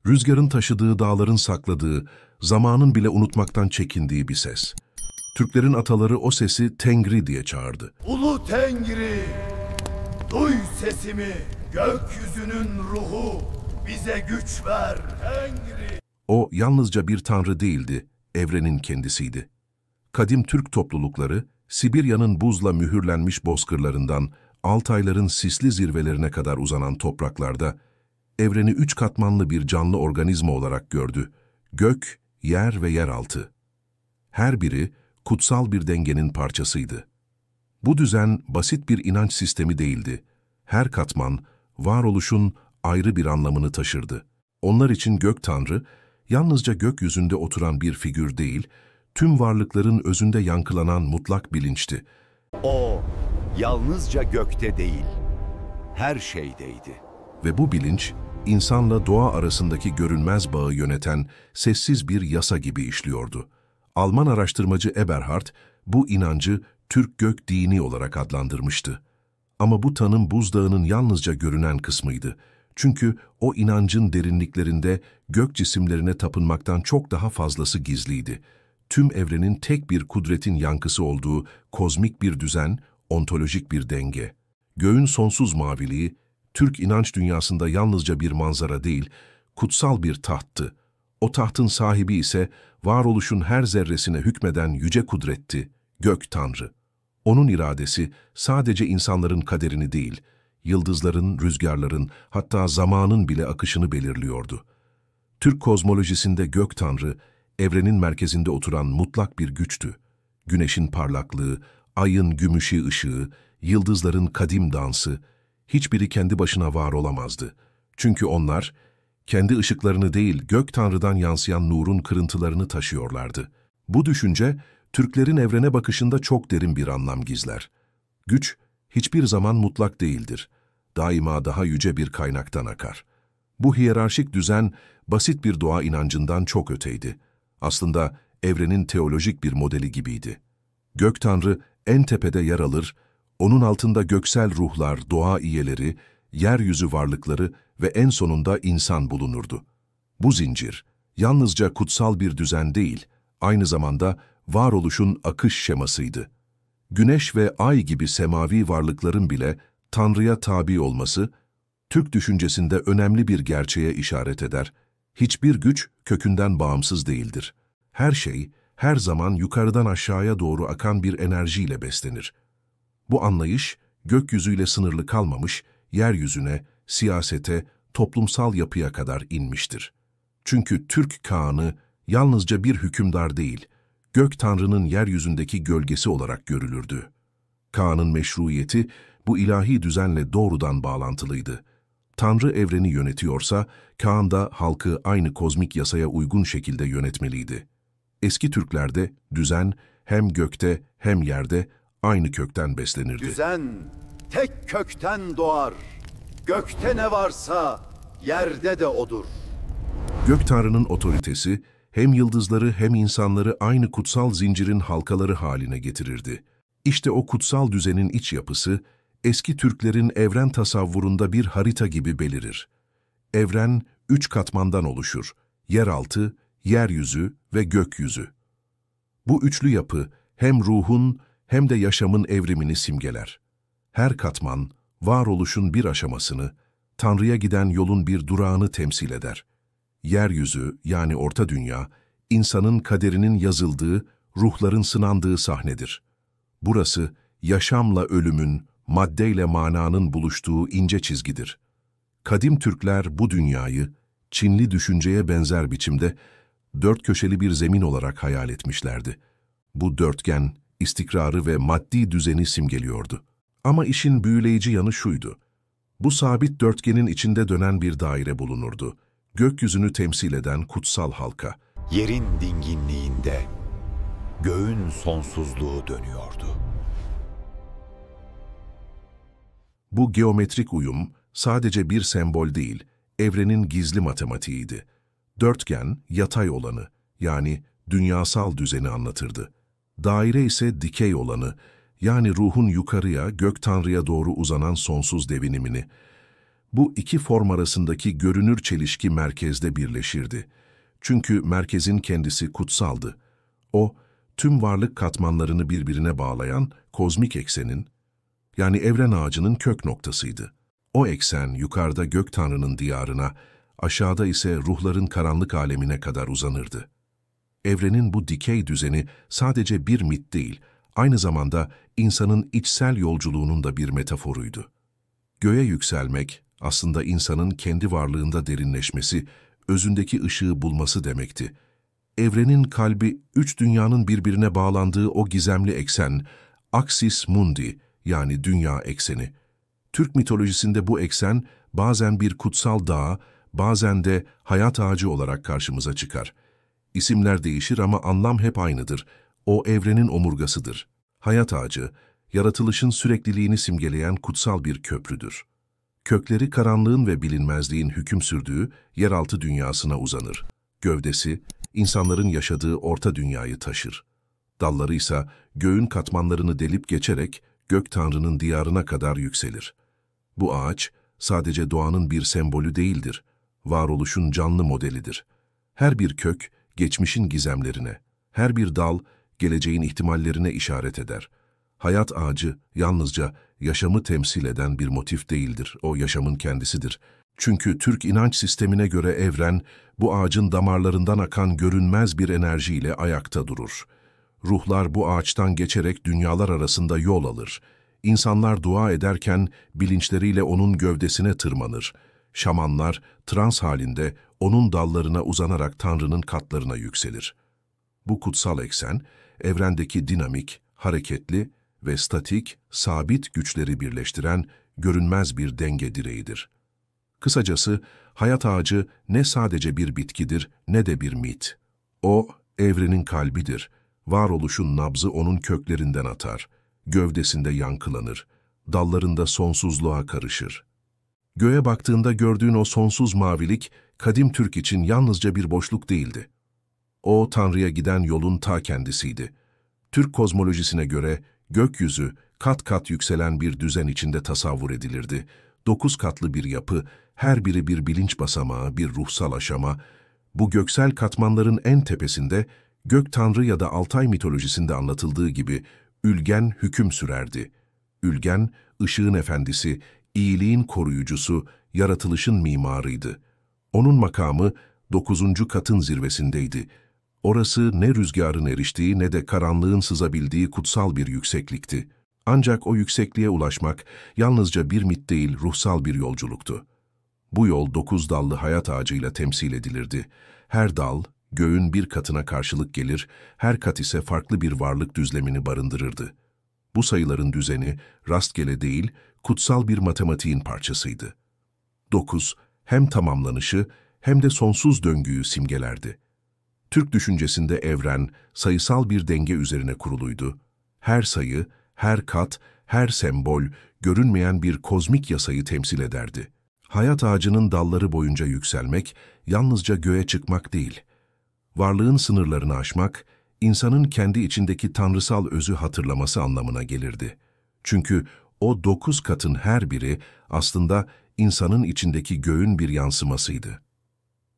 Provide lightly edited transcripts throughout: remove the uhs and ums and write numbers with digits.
Rüzgarın taşıdığı, dağların sakladığı, zamanın bile unutmaktan çekindiği bir ses. Türklerin ataları o sesi Tengri diye çağırdı. Ulu Tengri, duy sesimi, gökyüzünün ruhu, bize güç ver Tengri. O yalnızca bir tanrı değildi, evrenin kendisiydi. Kadim Türk toplulukları, Sibirya'nın buzla mühürlenmiş bozkırlarından Altayların sisli zirvelerine kadar uzanan topraklarda, evreni 3 katmanlı bir canlı organizma olarak gördü. Gök, yer ve yeraltı. Her biri kutsal bir dengenin parçasıydı. Bu düzen basit bir inanç sistemi değildi. Her katman, varoluşun ayrı bir anlamını taşırdı. Onlar için gök tanrı, yalnızca gökyüzünde oturan bir figür değil, tüm varlıkların özünde yankılanan mutlak bilinçti. O, yalnızca gökte değil, her şeydeydi. Ve bu bilinç, insanla doğa arasındaki görünmez bağı yöneten sessiz bir yasa gibi işliyordu. Alman araştırmacı Eberhard, bu inancı Türk gök dini olarak adlandırmıştı. Ama bu tanım buzdağının yalnızca görünen kısmıydı. Çünkü o inancın derinliklerinde gök cisimlerine tapınmaktan çok daha fazlası gizliydi. Tüm evrenin tek bir kudretin yankısı olduğu kozmik bir düzen, ontolojik bir denge. Göğün sonsuz maviliği, Türk inanç dünyasında yalnızca bir manzara değil, kutsal bir tahttı. O tahtın sahibi ise varoluşun her zerresine hükmeden yüce kudretti, gök tanrı. Onun iradesi sadece insanların kaderini değil, yıldızların, rüzgarların, hatta zamanın bile akışını belirliyordu. Türk kozmolojisinde gök tanrı, evrenin merkezinde oturan mutlak bir güçtü. Güneşin parlaklığı, ayın gümüşü ışığı, yıldızların kadim dansı, hiçbiri kendi başına var olamazdı. Çünkü onlar, kendi ışıklarını değil gök tanrıdan yansıyan nurun kırıntılarını taşıyorlardı. Bu düşünce, Türklerin evrene bakışında çok derin bir anlam gizler. Güç, hiçbir zaman mutlak değildir. Daima daha yüce bir kaynaktan akar. Bu hiyerarşik düzen, basit bir doğa inancından çok öteydi. Aslında evrenin teolojik bir modeli gibiydi. Gök tanrı en tepede yer alır, onun altında göksel ruhlar, doğa iyeleri, yeryüzü varlıkları ve en sonunda insan bulunurdu. Bu zincir, yalnızca kutsal bir düzen değil, aynı zamanda varoluşun akış şemasıydı. Güneş ve ay gibi semavi varlıkların bile Tanrı'ya tabi olması, Türk düşüncesinde önemli bir gerçeğe işaret eder. Hiçbir güç kökünden bağımsız değildir. Her şey, her zaman yukarıdan aşağıya doğru akan bir enerjiyle beslenir. Bu anlayış, gökyüzüyle sınırlı kalmamış, yeryüzüne, siyasete, toplumsal yapıya kadar inmiştir. Çünkü Türk Kağan'ı yalnızca bir hükümdar değil, gök tanrının yeryüzündeki gölgesi olarak görülürdü. Kağan'ın meşruiyeti bu ilahi düzenle doğrudan bağlantılıydı. Tanrı evreni yönetiyorsa, Kağan da halkı aynı kozmik yasaya uygun şekilde yönetmeliydi. Eski Türklerde düzen hem gökte hem yerde aynı kökten beslenirdi. Düzen tek kökten doğar. Gökte ne varsa yerde de odur. Gök Tanrı'nın otoritesi hem yıldızları hem insanları aynı kutsal zincirin halkaları haline getirirdi. İşte o kutsal düzenin iç yapısı, eski Türklerin evren tasavvurunda bir harita gibi belirir. Evren 3 katmandan oluşur: yeraltı, yeryüzü ve gökyüzü. Bu üçlü yapı hem ruhun hem de yaşamın evrimini simgeler. Her katman, varoluşun bir aşamasını, Tanrı'ya giden yolun bir durağını temsil eder. Yeryüzü, yani Orta Dünya, insanın kaderinin yazıldığı, ruhların sınandığı sahnedir. Burası, yaşamla ölümün, maddeyle mananın buluştuğu ince çizgidir. Kadim Türkler bu dünyayı, Çinli düşünceye benzer biçimde, dört köşeli bir zemin olarak hayal etmişlerdi. Bu dörtgen, istikrarı ve maddi düzeni simgeliyordu. Ama işin büyüleyici yanı şuydu: bu sabit dörtgenin içinde dönen bir daire bulunurdu. Gökyüzünü temsil eden kutsal halka. Yerin dinginliğinde göğün sonsuzluğu dönüyordu. Bu geometrik uyum sadece bir sembol değil, evrenin gizli matematiğiydi. Dörtgen, yatay olanı, yani dünyasal düzeni anlatırdı. Daire ise dikey olanı, yani ruhun yukarıya, gök tanrıya doğru uzanan sonsuz devinimini. Bu iki form arasındaki görünür çelişki merkezde birleşirdi. Çünkü merkezin kendisi kutsaldı. O, tüm varlık katmanlarını birbirine bağlayan kozmik eksenin, yani evren ağacının kök noktasıydı. O eksen yukarıda gök tanrının diyarına, aşağıda ise ruhların karanlık alemine kadar uzanırdı. Evrenin bu dikey düzeni sadece bir mit değil, aynı zamanda insanın içsel yolculuğunun da bir metaforuydu. Göğe yükselmek, aslında insanın kendi varlığında derinleşmesi, özündeki ışığı bulması demekti. Evrenin kalbi, üç dünyanın birbirine bağlandığı o gizemli eksen, Axis Mundi, yani dünya ekseni. Türk mitolojisinde bu eksen bazen bir kutsal dağ, bazen de hayat ağacı olarak karşımıza çıkar. İsimler değişir ama anlam hep aynıdır. O evrenin omurgasıdır. Hayat ağacı, yaratılışın sürekliliğini simgeleyen kutsal bir köprüdür. Kökleri karanlığın ve bilinmezliğin hüküm sürdüğü yeraltı dünyasına uzanır. Gövdesi, insanların yaşadığı orta dünyayı taşır. Dalları ise göğün katmanlarını delip geçerek gök tanrının diyarına kadar yükselir. Bu ağaç sadece doğanın bir sembolü değildir, varoluşun canlı modelidir. Her bir kök, geçmişin gizemlerine, her bir dal, geleceğin ihtimallerine işaret eder. Hayat ağacı yalnızca yaşamı temsil eden bir motif değildir, o yaşamın kendisidir. Çünkü Türk inanç sistemine göre evren, bu ağacın damarlarından akan görünmez bir enerjiyle ayakta durur. Ruhlar bu ağaçtan geçerek dünyalar arasında yol alır. İnsanlar dua ederken bilinçleriyle onun gövdesine tırmanır. Şamanlar trans halinde onun dallarına uzanarak Tanrı'nın katlarına yükselir. Bu kutsal eksen, evrendeki dinamik, hareketli ve statik, sabit güçleri birleştiren görünmez bir denge direğidir. Kısacası, hayat ağacı ne sadece bir bitkidir ne de bir mit. O, evrenin kalbidir. Varoluşun nabzı onun köklerinden atar. Gövdesinde yankılanır. Dallarında sonsuzluğa karışır. Göğe baktığında gördüğün o sonsuz mavilik, kadim Türk için yalnızca bir boşluk değildi. O, Tanrı'ya giden yolun ta kendisiydi. Türk kozmolojisine göre gökyüzü, kat kat yükselen bir düzen içinde tasavvur edilirdi. 9 katlı bir yapı, her biri bir bilinç basamağı, bir ruhsal aşama. Bu göksel katmanların en tepesinde, Gök Tanrı ya da Altay mitolojisinde anlatıldığı gibi Ülgen hüküm sürerdi. Ülgen, ışığın efendisi, iyiliğin koruyucusu, yaratılışın mimarıydı. Onun makamı 9. katın zirvesindeydi. Orası ne rüzgarın eriştiği ne de karanlığın sızabildiği kutsal bir yükseklikti. Ancak o yüksekliğe ulaşmak yalnızca bir mit değil, ruhsal bir yolculuktu. Bu yol 9 dallı hayat ağacıyla temsil edilirdi. Her dal, göğün bir katına karşılık gelir, her kat ise farklı bir varlık düzlemini barındırırdı. Bu sayıların düzeni, rastgele değil, kutsal bir matematiğin parçasıydı. 9, hem tamamlanışı hem de sonsuz döngüyü simgelerdi. Türk düşüncesinde evren, sayısal bir denge üzerine kuruluydu. Her sayı, her kat, her sembol, görünmeyen bir kozmik yasayı temsil ederdi. Hayat ağacının dalları boyunca yükselmek, yalnızca göğe çıkmak değil. Varlığın sınırlarını aşmak, insanın kendi içindeki tanrısal özü hatırlaması anlamına gelirdi. Çünkü o 9 katın her biri aslında insanın içindeki göğün bir yansımasıydı.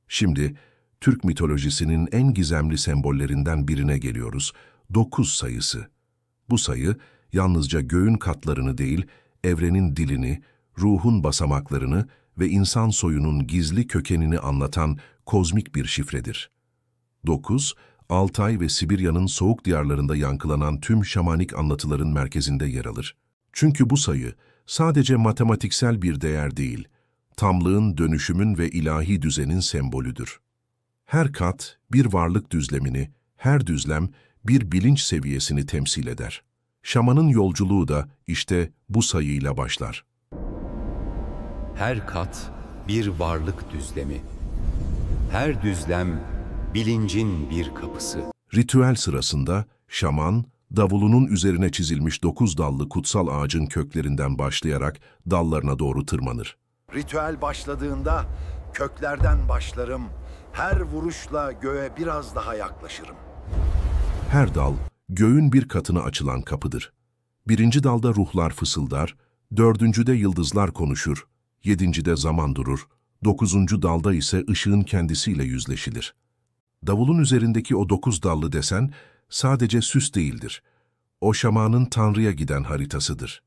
Şimdi, Türk mitolojisinin en gizemli sembollerinden birine geliyoruz, 9 sayısı. Bu sayı, yalnızca göğün katlarını değil, evrenin dilini, ruhun basamaklarını ve insan soyunun gizli kökenini anlatan kozmik bir şifredir. 9, Altay ve Sibirya'nın soğuk diyarlarında yankılanan tüm şamanik anlatıların merkezinde yer alır. Çünkü bu sayı sadece matematiksel bir değer değil, tamlığın, dönüşümün ve ilahi düzenin sembolüdür. Her kat bir varlık düzlemini, her düzlem bir bilinç seviyesini temsil eder. Şamanın yolculuğu da işte bu sayıyla başlar. Her kat bir varlık düzlemi. Her düzlem bilincin bir kapısı. Ritüel sırasında şaman, davulunun üzerine çizilmiş 9 dallı kutsal ağacın köklerinden başlayarak dallarına doğru tırmanır. Ritüel başladığında köklerden başlarım, her vuruşla göğe biraz daha yaklaşırım. Her dal, göğün bir katına açılan kapıdır. 1. dalda ruhlar fısıldar, 4. yıldızlar konuşur, 7'de zaman durur, 9. dalda ise ışığın kendisiyle yüzleşilir. Davulun üzerindeki o 9 dallı desen sadece süs değildir. O şamanın Tanrı'ya giden haritasıdır.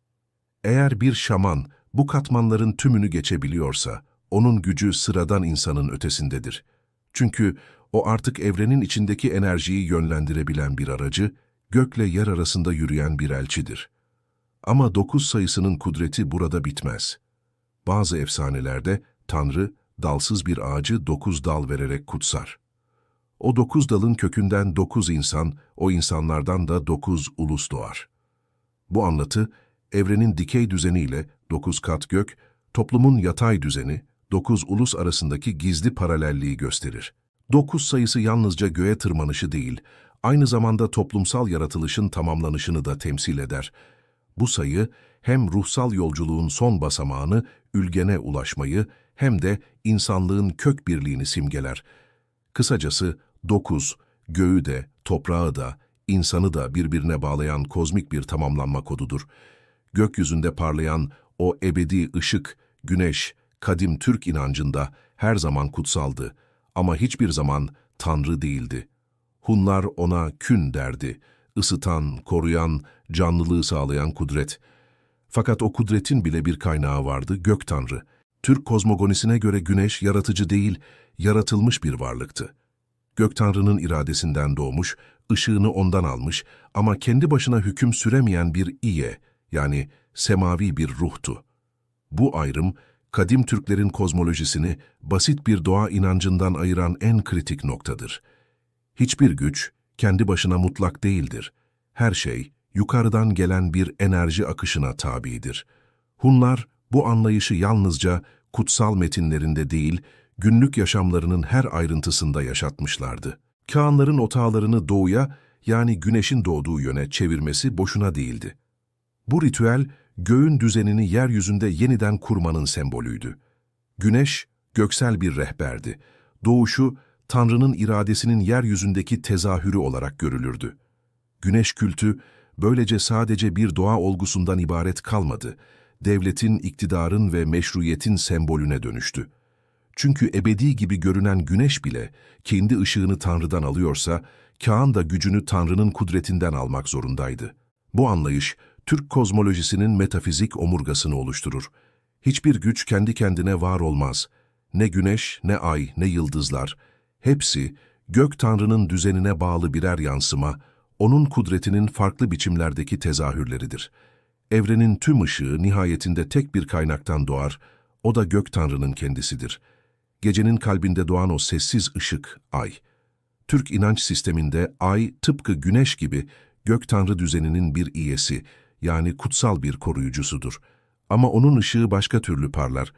Eğer bir şaman bu katmanların tümünü geçebiliyorsa, onun gücü sıradan insanın ötesindedir. Çünkü o artık evrenin içindeki enerjiyi yönlendirebilen bir aracı, gökle yer arasında yürüyen bir elçidir. Ama 9 sayısının kudreti burada bitmez. Bazı efsanelerde Tanrı, dalsız bir ağacı 9 dal vererek kutsar. O 9 dalın kökünden 9 insan, o insanlardan da 9 ulus doğar. Bu anlatı, evrenin dikey düzeniyle 9 kat gök, toplumun yatay düzeni, 9 ulus arasındaki gizli paralelliği gösterir. 9 sayısı yalnızca göğe tırmanışı değil, aynı zamanda toplumsal yaratılışın tamamlanışını da temsil eder. Bu sayı, hem ruhsal yolculuğun son basamağını, ülgene ulaşmayı, hem de insanlığın kök birliğini simgeler. Kısacası 9, göğü de, toprağı da, insanı da birbirine bağlayan kozmik bir tamamlanma kodudur. Gökyüzünde parlayan o ebedi ışık, güneş, kadim Türk inancında her zaman kutsaldı ama hiçbir zaman Tanrı değildi. Hunlar ona Kün derdi, ısıtan, koruyan, canlılığı sağlayan kudret. Fakat o kudretin bile bir kaynağı vardı, Gök Tanrı. Türk kozmogonisine göre güneş yaratıcı değil, yaratılmış bir varlıktı. Gök Tanrı'nın iradesinden doğmuş, ışığını ondan almış ama kendi başına hüküm süremeyen bir İye, yani semavi bir ruhtu. Bu ayrım, kadim Türklerin kozmolojisini basit bir doğa inancından ayıran en kritik noktadır. Hiçbir güç kendi başına mutlak değildir. Her şey yukarıdan gelen bir enerji akışına tabidir. Hunlar bu anlayışı yalnızca kutsal metinlerinde değil, günlük yaşamlarının her ayrıntısında yaşatmışlardı. Kağanların otağlarını doğuya, yani güneşin doğduğu yöne çevirmesi boşuna değildi. Bu ritüel, göğün düzenini yeryüzünde yeniden kurmanın sembolüydü. Güneş, göksel bir rehberdi. Doğuşu, Tanrı'nın iradesinin yeryüzündeki tezahürü olarak görülürdü. Güneş kültü, böylece sadece bir doğa olgusundan ibaret kalmadı. Devletin, iktidarın ve meşruiyetin sembolüne dönüştü. Çünkü ebedi gibi görünen güneş bile kendi ışığını Tanrı'dan alıyorsa, Kağan da gücünü Tanrı'nın kudretinden almak zorundaydı. Bu anlayış, Türk kozmolojisinin metafizik omurgasını oluşturur. Hiçbir güç kendi kendine var olmaz. Ne güneş, ne ay, ne yıldızlar. Hepsi, Gök Tanrı'nın düzenine bağlı birer yansıma, onun kudretinin farklı biçimlerdeki tezahürleridir. Evrenin tüm ışığı nihayetinde tek bir kaynaktan doğar, o da Gök Tanrı'nın kendisidir. Gecenin kalbinde doğan o sessiz ışık, ay. Türk inanç sisteminde ay tıpkı güneş gibi Gök Tanrı düzeninin bir iyesi, yani kutsal bir koruyucusudur. Ama onun ışığı başka türlü parlar.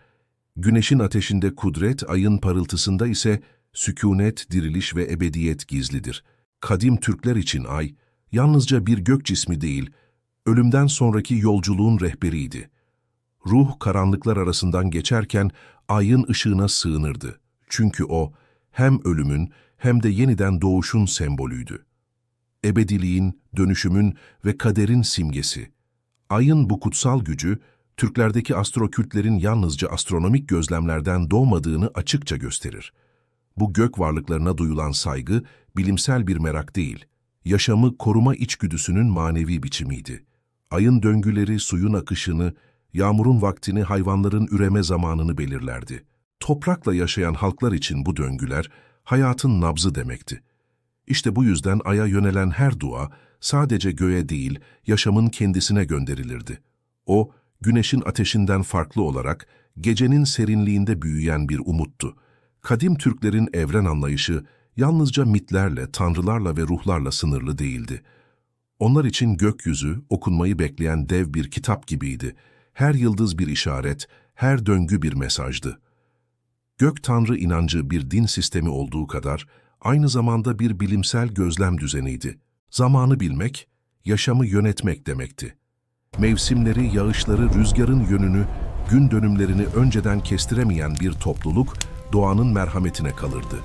Güneşin ateşinde kudret, ayın parıltısında ise sükûnet, diriliş ve ebediyet gizlidir. Kadim Türkler için ay, yalnızca bir gök cismi değil, ölümden sonraki yolculuğun rehberiydi. Ruh karanlıklar arasından geçerken ayın ışığına sığınırdı. Çünkü o, hem ölümün hem de yeniden doğuşun sembolüydü. Ebediliğin, dönüşümün ve kaderin simgesi. Ayın bu kutsal gücü, Türklerdeki astrokültlerin yalnızca astronomik gözlemlerden doğmadığını açıkça gösterir. Bu gök varlıklarına duyulan saygı, bilimsel bir merak değil, yaşamı koruma içgüdüsünün manevi biçimiydi. Ayın döngüleri suyun akışını, yağmurun vaktini, hayvanların üreme zamanını belirlerdi. Toprakla yaşayan halklar için bu döngüler, hayatın nabzı demekti. İşte bu yüzden Ay'a yönelen her dua, sadece göğe değil, yaşamın kendisine gönderilirdi. O, güneşin ateşinden farklı olarak, gecenin serinliğinde büyüyen bir umuttu. Kadim Türklerin evren anlayışı, yalnızca mitlerle, tanrılarla ve ruhlarla sınırlı değildi. Onlar için gökyüzü, okunmayı bekleyen dev bir kitap gibiydi. Her yıldız bir işaret, her döngü bir mesajdı. Gök Tanrı inancı bir din sistemi olduğu kadar, aynı zamanda bir bilimsel gözlem düzeniydi. Zamanı bilmek, yaşamı yönetmek demekti. Mevsimleri, yağışları, rüzgarın yönünü, gün dönümlerini önceden kestiremeyen bir topluluk, doğanın merhametine kalırdı.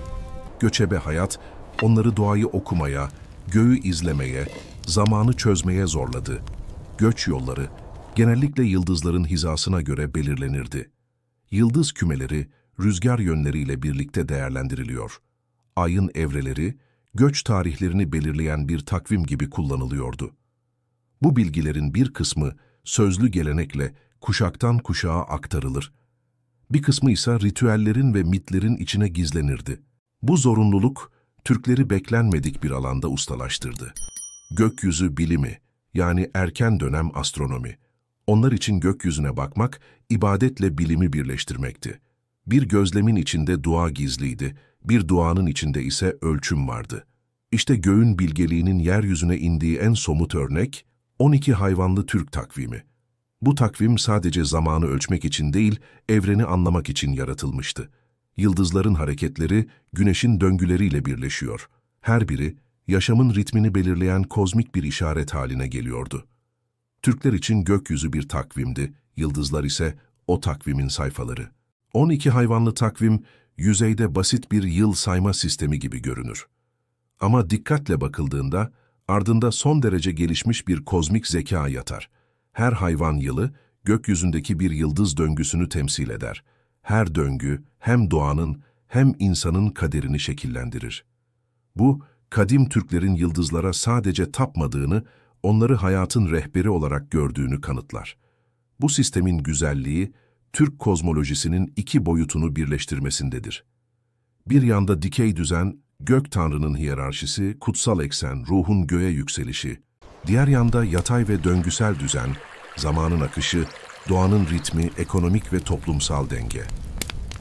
Göçebe hayat, onları doğayı okumaya, göğü izlemeye, zamanı çözmeye zorladı. Göç yolları, genellikle yıldızların hizasına göre belirlenirdi. Yıldız kümeleri, rüzgar yönleriyle birlikte değerlendiriliyor. Ayın evreleri, göç tarihlerini belirleyen bir takvim gibi kullanılıyordu. Bu bilgilerin bir kısmı sözlü gelenekle kuşaktan kuşağa aktarılır. Bir kısmı ise ritüellerin ve mitlerin içine gizlenirdi. Bu zorunluluk, Türkleri beklenmedik bir alanda ustalaştırdı. Gökyüzü bilimi, yani erken dönem astronomi. Onlar için gökyüzüne bakmak, ibadetle bilimi birleştirmekti. Bir gözlemin içinde dua gizliydi, bir duanın içinde ise ölçüm vardı. İşte göğün bilgeliğinin yeryüzüne indiği en somut örnek, 12 hayvanlı Türk takvimi. Bu takvim sadece zamanı ölçmek için değil, evreni anlamak için yaratılmıştı. Yıldızların hareketleri, güneşin döngüleriyle birleşiyor. Her biri, yaşamın ritmini belirleyen kozmik bir işaret haline geliyordu. Türkler için gökyüzü bir takvimdi, yıldızlar ise o takvimin sayfaları. 12 hayvanlı takvim, yüzeyde basit bir yıl sayma sistemi gibi görünür. Ama dikkatle bakıldığında, ardında son derece gelişmiş bir kozmik zeka yatar. Her hayvan yılı, gökyüzündeki bir yıldız döngüsünü temsil eder. Her döngü, hem doğanın hem insanın kaderini şekillendirir. Bu, kadim Türklerin yıldızlara sadece tapmadığını, onları hayatın rehberi olarak gördüğünü kanıtlar. Bu sistemin güzelliği, Türk kozmolojisinin iki boyutunu birleştirmesindedir. Bir yanda dikey düzen, gök tanrının hiyerarşisi, kutsal eksen, ruhun göğe yükselişi. Diğer yanda yatay ve döngüsel düzen, zamanın akışı, doğanın ritmi, ekonomik ve toplumsal denge.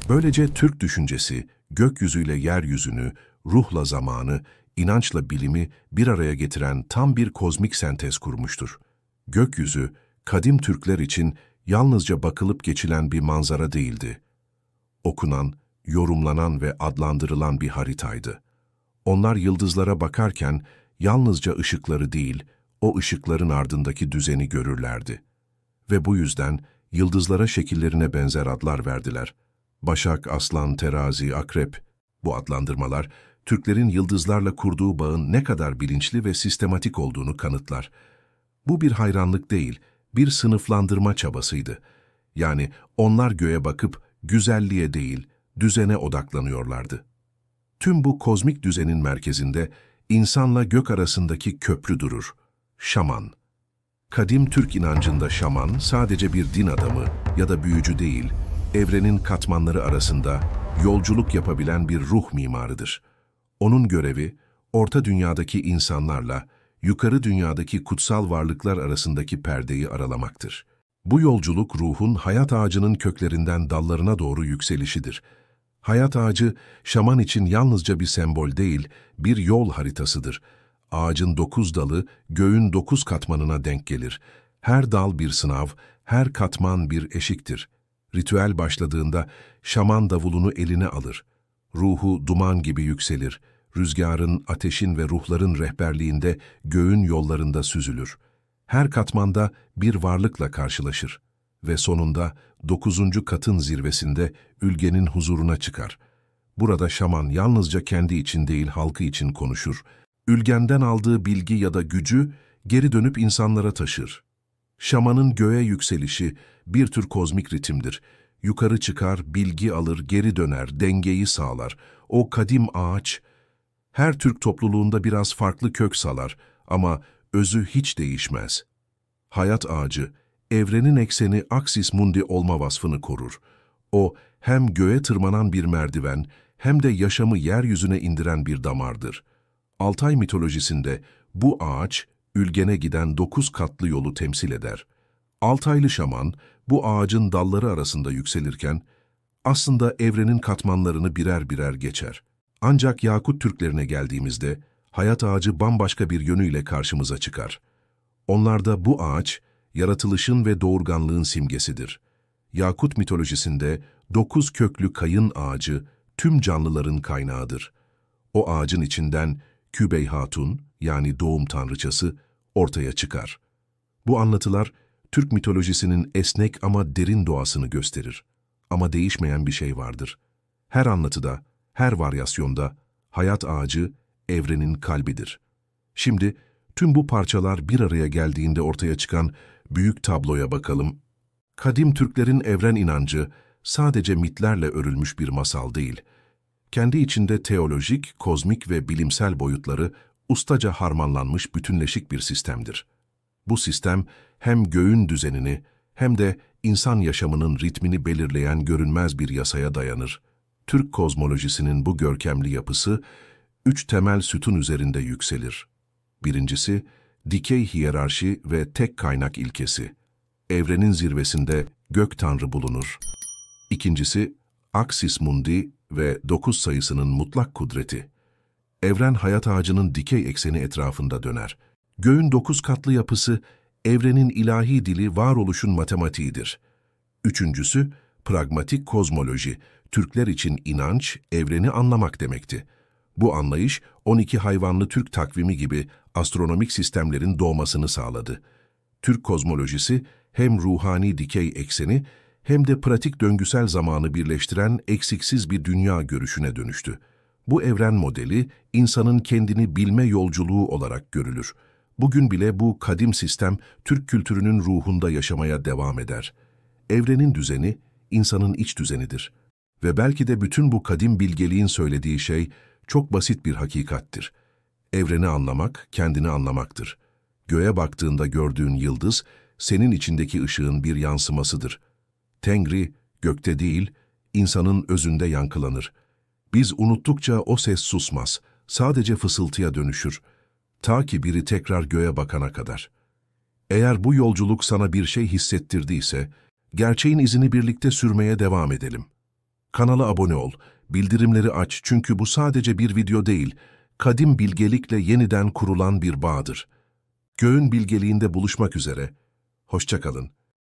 Böylece Türk düşüncesi, gökyüzüyle yeryüzünü, ruhla zamanı, inançla bilimi bir araya getiren tam bir kozmik sentez kurmuştur. Gökyüzü, kadim Türkler için yalnızca bakılıp geçilen bir manzara değildi. Okunan, yorumlanan ve adlandırılan bir haritaydı. Onlar yıldızlara bakarken yalnızca ışıkları değil, o ışıkların ardındaki düzeni görürlerdi. Ve bu yüzden yıldızlara şekillerine benzer adlar verdiler. Başak, Aslan, Terazi, Akrep. Bu adlandırmalar, Türklerin yıldızlarla kurduğu bağın ne kadar bilinçli ve sistematik olduğunu kanıtlar. Bu bir hayranlık değil, bir sınıflandırma çabasıydı. Yani onlar göğe bakıp güzelliğe değil, düzene odaklanıyorlardı. Tüm bu kozmik düzenin merkezinde insanla gök arasındaki köprü durur. Şaman. Kadim Türk inancında şaman sadece bir din adamı ya da büyücü değil, evrenin katmanları arasında yolculuk yapabilen bir ruh mimarıdır. Onun görevi, orta dünyadaki insanlarla yukarı dünyadaki kutsal varlıklar arasındaki perdeyi aralamaktır. Bu yolculuk ruhun hayat ağacının köklerinden dallarına doğru yükselişidir. Hayat ağacı, şaman için yalnızca bir sembol değil, bir yol haritasıdır. Ağacın 9 dalı, göğün 9 katmanına denk gelir. Her dal bir sınav, her katman bir eşiktir. Ritüel başladığında şaman davulunu eline alır. Ruhu duman gibi yükselir. Rüzgarın, ateşin ve ruhların rehberliğinde göğün yollarında süzülür. Her katmanda bir varlıkla karşılaşır ve sonunda 9. katın zirvesinde ülgenin huzuruna çıkar. Burada şaman yalnızca kendi için değil halkı için konuşur. Ülgenden aldığı bilgi ya da gücü geri dönüp insanlara taşır. Şamanın göğe yükselişi bir tür kozmik ritimdir. Yukarı çıkar, bilgi alır, geri döner, dengeyi sağlar. O kadim ağaç, her Türk topluluğunda biraz farklı kök salar ama özü hiç değişmez. Hayat ağacı, evrenin ekseni aksis mundi olma vasfını korur. O hem göğe tırmanan bir merdiven hem de yaşamı yeryüzüne indiren bir damardır. Altay mitolojisinde bu ağaç, ülgene giden 9 katlı yolu temsil eder. Altaylı şaman, bu ağacın dalları arasında yükselirken, aslında evrenin katmanlarını birer birer geçer. Ancak Yakut Türklerine geldiğimizde, hayat ağacı bambaşka bir yönüyle karşımıza çıkar. Onlarda bu ağaç, yaratılışın ve doğurganlığın simgesidir. Yakut mitolojisinde 9 köklü kayın ağacı, tüm canlıların kaynağıdır. O ağacın içinden Kübey Hatun, yani doğum tanrıçası, ortaya çıkar. Bu anlatılar, Türk mitolojisinin esnek ama derin doğasını gösterir. Ama değişmeyen bir şey vardır. Her anlatıda, her varyasyonda, hayat ağacı, evrenin kalbidir. Şimdi, tüm bu parçalar bir araya geldiğinde ortaya çıkan büyük tabloya bakalım. Kadim Türklerin evren inancı, sadece mitlerle örülmüş bir masal değil, kendi içinde teolojik, kozmik ve bilimsel boyutları ustaca harmanlanmış bütünleşik bir sistemdir. Bu sistem hem göğün düzenini hem de insan yaşamının ritmini belirleyen görünmez bir yasaya dayanır. Türk kozmolojisinin bu görkemli yapısı, 3 temel sütun üzerinde yükselir. Birincisi, dikey hiyerarşi ve tek kaynak ilkesi. Evrenin zirvesinde gök tanrı bulunur. İkincisi, Axis Mundi ve 9 sayısının mutlak kudreti. Evren hayat ağacının dikey ekseni etrafında döner. Göğün 9 katlı yapısı, evrenin ilahi dili, varoluşun matematiğidir. Üçüncüsü, pragmatik kozmoloji. Türkler için inanç, evreni anlamak demekti. Bu anlayış, 12 hayvanlı Türk takvimi gibi astronomik sistemlerin doğmasını sağladı. Türk kozmolojisi, hem ruhani dikey ekseni, hem de pratik döngüsel zamanı birleştiren eksiksiz bir dünya görüşüne dönüştü. Bu evren modeli, insanın kendini bilme yolculuğu olarak görülür. Bugün bile bu kadim sistem, Türk kültürünün ruhunda yaşamaya devam eder. Evrenin düzeni, insanın iç düzenidir. Ve belki de bütün bu kadim bilgeliğin söylediği şey, çok basit bir hakikattir. Evreni anlamak, kendini anlamaktır. Göğe baktığında gördüğün yıldız, senin içindeki ışığın bir yansımasıdır. Tengri, gökte değil, insanın özünde yankılanır. Biz unuttukça o ses susmaz, sadece fısıltıya dönüşür. Ta ki biri tekrar göğe bakana kadar. Eğer bu yolculuk sana bir şey hissettirdiyse, gerçeğin izini birlikte sürmeye devam edelim. Kanala abone ol, bildirimleri aç çünkü bu sadece bir video değil, kadim bilgelikle yeniden kurulan bir bağdır. Göğün bilgeliğinde buluşmak üzere. Hoşça kalın.